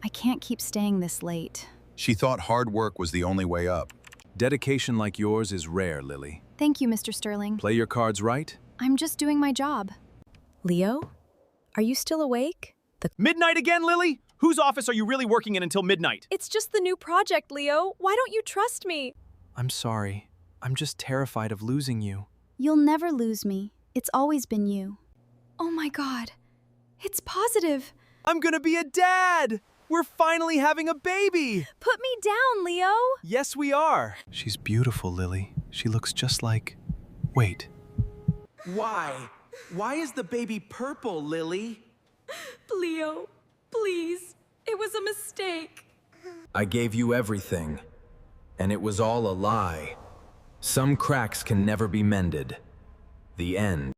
I can't keep staying this late. She thought hard work was the only way up. Dedication like yours is rare, Lily. Thank you, Mr. Sterling. Play your cards right. I'm just doing my job. Leo? Are you still awake? Midnight again, Lily? Whose office are you really working in until midnight? It's just the new project, Leo. Why don't you trust me? I'm sorry. I'm just terrified of losing you. You'll never lose me. It's always been you. Oh my god. It's positive. I'm gonna be a dad! We're finally having a baby! Put me down, Leo. Yes, we are. She's beautiful, Lily. She looks just like... Wait. Why? Why is the baby purple, Lily? Leo, please. It was a mistake. I gave you everything, and it was all a lie. Some cracks can never be mended. The end.